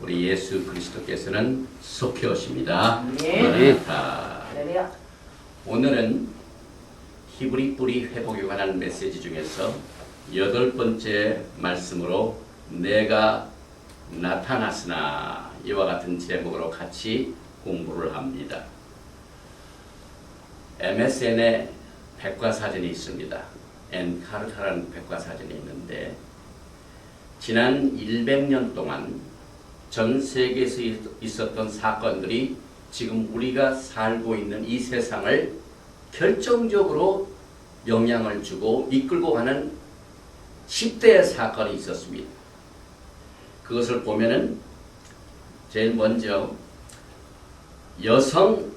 우리 예수 그리스도께서는 속해 오십니다. 네. 오늘은 히브리 뿌리 회복에 관한 메시지 중에서 8번째 말씀으로 내가 나타났으나 이와 같은 제목으로 같이 공부를 합니다. MSN에 백과사전이 있습니다. 엔카르타라는 백과사전이 있는데 지난 100년 동안 전 세계에서 있었던 사건들이 지금 우리가 살고 있는 이 세상을 결정적으로 영향을 주고 이끌고 가는 10대의 사건이 있었습니다. 그것을 보면은 제일 먼저 여성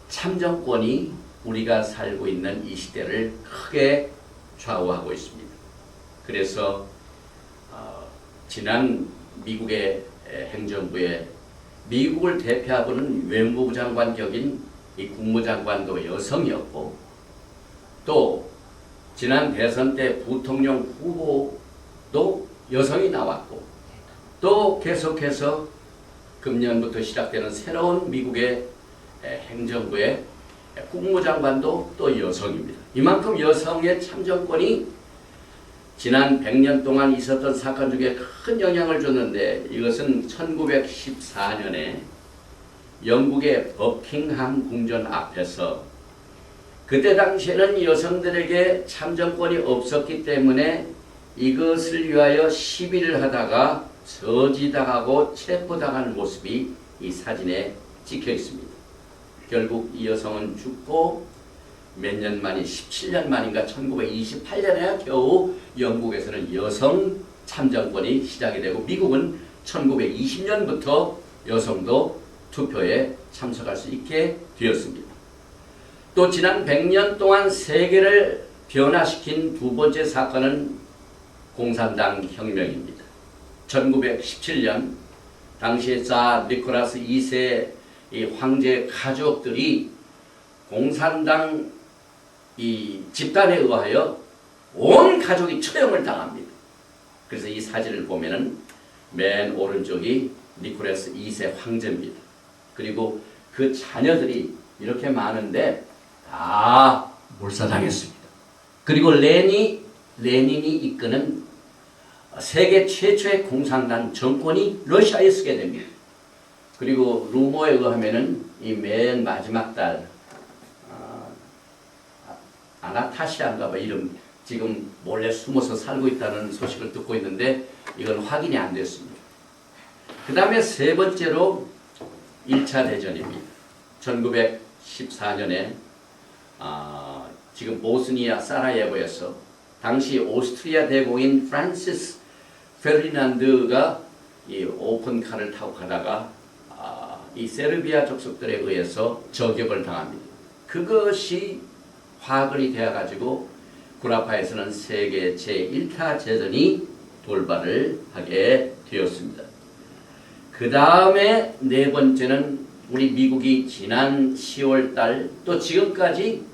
참정권이 우리가 살고 있는 이 시대를 크게 좌우하고 있습니다. 그래서 지난 미국의 행정부에 미국을 대표하는 외무부 장관 격인 이 국무장관도 여성이었고, 또 지난 대선 때 부통령 후보도 여성이 나왔고, 또 계속해서 금년부터 시작되는 새로운 미국의 행정부의 국무장관도 또 여성입니다. 이만큼 여성의 참정권이 지난 100년 동안 있었던 사건 중에 큰 영향을 줬는데, 이것은 1914년에 영국의 버킹함 궁전 앞에서, 그때 당시에는 여성들에게 참정권이 없었기 때문에 이것을 위하여 시비를 하다가 저지당하고 체포당하는 모습이 이 사진에 찍혀 있습니다. 결국 이 여성은 죽고 몇 년 만이 17년 만인가 1928년에 겨우 영국에서는 여성 참정권이 시작이 되고, 미국은 1920년부터 여성도 투표에 참석할 수 있게 되었습니다. 또 지난 100년 동안 세계를 변화시킨 두 번째 사건은 공산당 혁명입니다. 1917년 당시에 자 니콜라스 2세 이 황제 가족들이 공산당 이 집단에 의하여 온 가족이 처형을 당합니다. 그래서 이 사진을 보면은 맨 오른쪽이 니콜라스 2세 황제입니다. 그리고 그 자녀들이 이렇게 많은데 다 몰살당했습니다. 그리고 레닌이 이끄는 세계 최초의 공산당 정권이 러시아에 서게 됩니다. 그리고 루머에 의하면은 이 맨 마지막 딸 아나타시아인가 봐 이름, 지금 몰래 숨어서 살고 있다는 소식을 듣고 있는데 이건 확인이 안 됐습니다. 그 다음에 세 번째로 1차 대전입니다. 1914년에 지금 보스니아 사라예보에서 당시 오스트리아 대공인 프란시스 페르디난드가 이 오픈카를 타고 가다가 이 세르비아 족속들에 의해서 저격을 당합니다. 그것이 화근이 되어가지고 구라파에서는 세계 제1차 대전이 돌발을 하게 되었습니다. 그 다음에 네 번째는 우리 미국이 지난 10월달 또 지금까지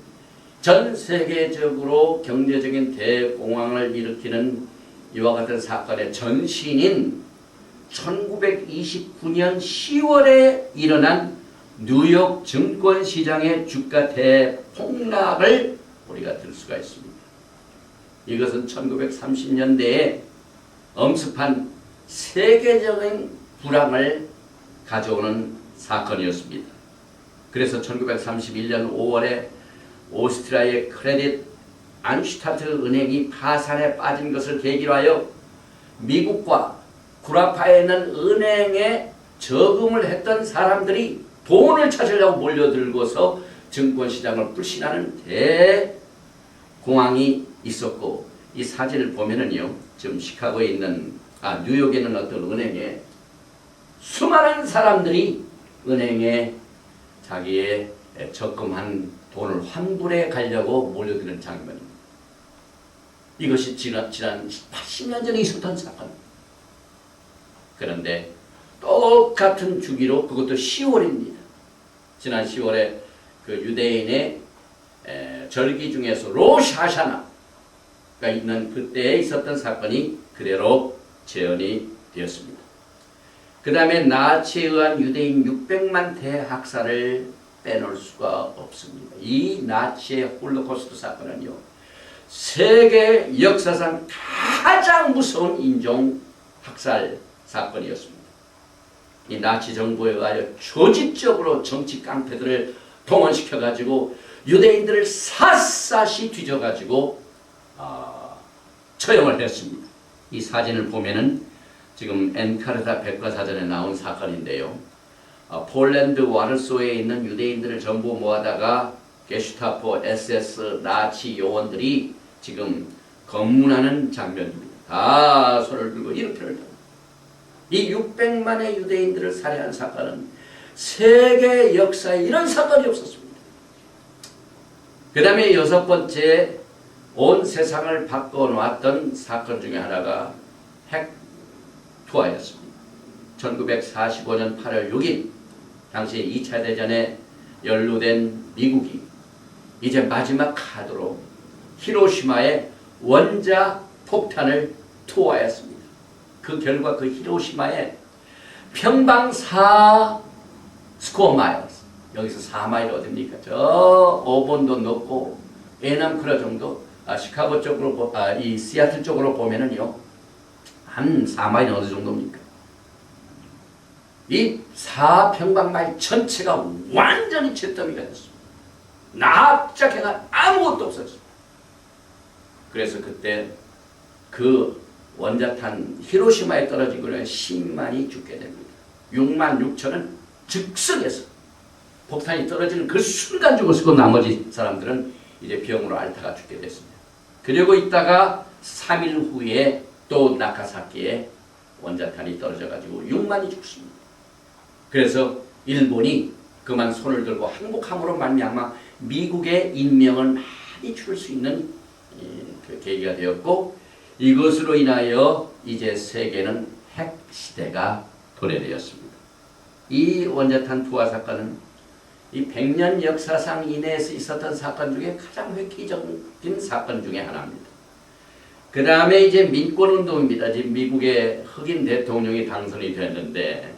전 세계적으로 경제적인 대공황을 일으키는 이와 같은 사건의 전신인 1929년 10월에 일어난 뉴욕 증권시장의 주가 대폭락을 우리가 들 수가 있습니다. 이것은 1930년대에 엄습한 세계적인 불황을 가져오는 사건이었습니다. 그래서 1931년 5월에 오스트리아의 크레딧 안슈타트 은행이 파산에 빠진 것을 계기로 하여 미국과 구라파에 있는 은행에 저금을 했던 사람들이 돈을 찾으려고 몰려들고서 증권시장을 불신하는 대공황이 있었고, 이 사진을 보면은요, 지금 시카고에 있는 뉴욕에 있는 어떤 은행에 수많은 사람들이 은행에 자기의 적금한 돈을 환불해 가려고 몰려드는 장면입니다. 이것이 지난 80년 전에 있었던 사건. 그런데 똑같은 주기로 그것도 10월입니다. 지난 10월에 그 유대인의 절기 중에서 로샤샤나가 있는 그때에 있었던 사건이 그대로 재현이 되었습니다. 그 다음에 나치에 의한 유대인 600만 대학살을 빼놓을 수가 없습니다. 이 나치의 홀로코스트 사건은요, 세계 역사상 가장 무서운 인종 학살 사건이었습니다. 이 나치 정부에 의하여 조직적으로 정치 깡패들을 동원시켜가지고 유대인들을 샅샅이 뒤져가지고 처형을 했습니다. 이 사진을 보면은 지금 엔카르타 백과사전에 나온 사건인데요. 폴란드 와르소에 있는 유대인들을 전부 모아다가 게슈타포, SS, 나치 요원들이 지금 검문하는 장면입니다. 다 손을 들고 이렇게 합니다. 이 600만의 유대인들을 살해한 사건은 세계 역사에 이런 사건이 없었습니다. 그 다음에 6번째, 온 세상을 바꿔놓았던 사건 중에 하나가 핵 투하였습니다. 1945년 8월 6일 당시 2차 대전에 연루된 미국이 이제 마지막 카드로 히로시마에 원자 폭탄을 투하했습니다. 그 결과 그 히로시마에 평방 4 스퀘어 마일스, 여기서 4마일 어딥니까? 저 오본도 높고 에남쿠라 정도, 시카고 쪽으로, 이 시애틀 쪽으로 보면은요, 한 4마일 어느 정도입니까? 이 4평방마일 전체가 완전히 잿더미가 됐습니다. 납작해가 아무것도 없었습니다. 그래서 그때 그 원자탄 히로시마에 떨어지고 10만이 죽게 됩니다. 6만 6천은 즉석에서 폭탄이 떨어지는 그 순간 죽었고 나머지 사람들은 이제 병으로 앓다가 죽게 됐습니다. 그리고 있다가 3일 후에 또 나카사키에 원자탄이 떨어져가지고 6만이 죽습니다. 그래서 일본이 그만 손을 들고 항복함으로 말미암아 미국의 인명을 많이 줄 수 있는 그 계기가 되었고, 이것으로 인하여 이제 세계는 핵 시대가 도래되었습니다. 이 원자탄 투하 사건은 이 100년 역사상 이내에서 있었던 사건 중에 가장 획기적인 사건 중에 하나입니다. 그 다음에 이제 민권운동입니다. 지금 미국의 흑인 대통령이 당선이 됐는데,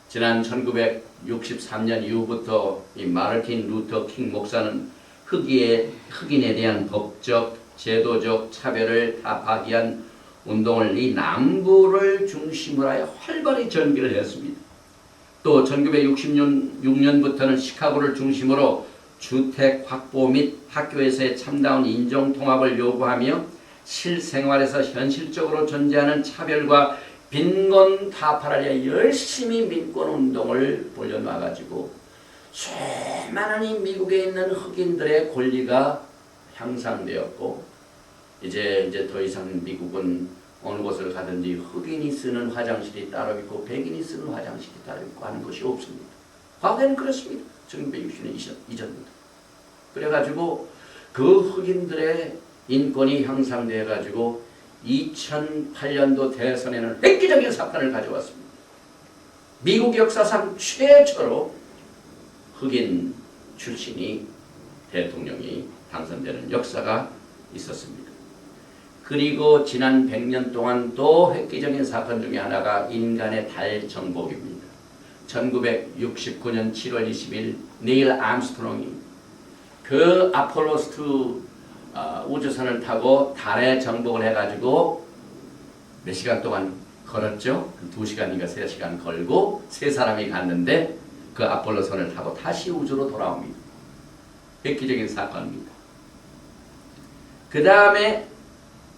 지난 1963년 이후부터 이 마르틴 루터 킹 목사는 흑인에 대한 법적, 제도적 차별을 타파하기 위한 운동을 이 남부를 중심으로 하여 활발히 전개를 했습니다. 또 1966년부터는 시카고를 중심으로 주택 확보 및 학교에서의 참다운 인종 통합을 요구하며 실생활에서 현실적으로 존재하는 차별과 빈곤 타파를 위해 열심히 민권운동을 벌여놔가지고 수많은 미국에 있는 흑인들의 권리가 향상되었고, 이제 더 이상 미국은 어느 곳을 가든지 흑인이 쓰는 화장실이 따로 있고 백인이 쓰는 화장실이 따로 있고 하는 것이 없습니다. 과거에는 그렇습니다. 1960년 이전부터. 그래가지고 그 흑인들의 인권이 향상되어가지고 2008년도 대선에는 획기적인 사건을 가져왔습니다. 미국 역사상 최초로 흑인 출신이 대통령이 당선되는 역사가 있었습니다. 그리고 지난 100년 동안 또 획기적인 사건 중에 하나가 인간의 달 정복입니다. 1969년 7월 20일 닐 암스트롱이 그 아폴로2 우주선을 타고 달에 정복을 해가지고 몇 시간 동안 걸었죠? 2시간인가 3시간 걸고 세 사람이 갔는데 그 아폴로선을 타고 다시 우주로 돌아옵니다. 획기적인 사건입니다. 그 다음에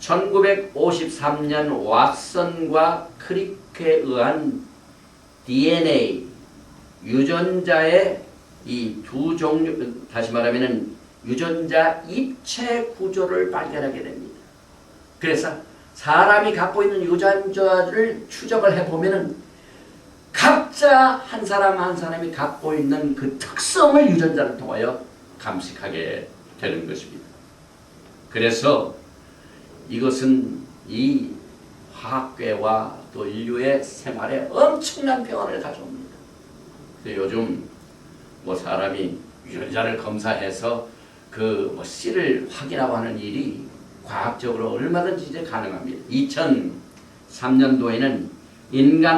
1953년 왓슨과 크리크에 의한 DNA 유전자의 이 두 종류, 다시 말하면 유전자 입체 구조를 발견하게 됩니다. 그래서 사람이 갖고 있는 유전자를 추적을 해보면은 각자 한 사람 한 사람이 갖고 있는 그 특성을 유전자를 통하여 감식하게 되는 것입니다. 그래서 이것은 이 화학계와 또 인류의 생활에 엄청난 변화를 가져옵니다. 요즘 사람이 유전자를 검사해서 그 씨를 확인하고 하는 일이 과학적으로 얼마든지 이제 가능합니다. 2003년도에는 인간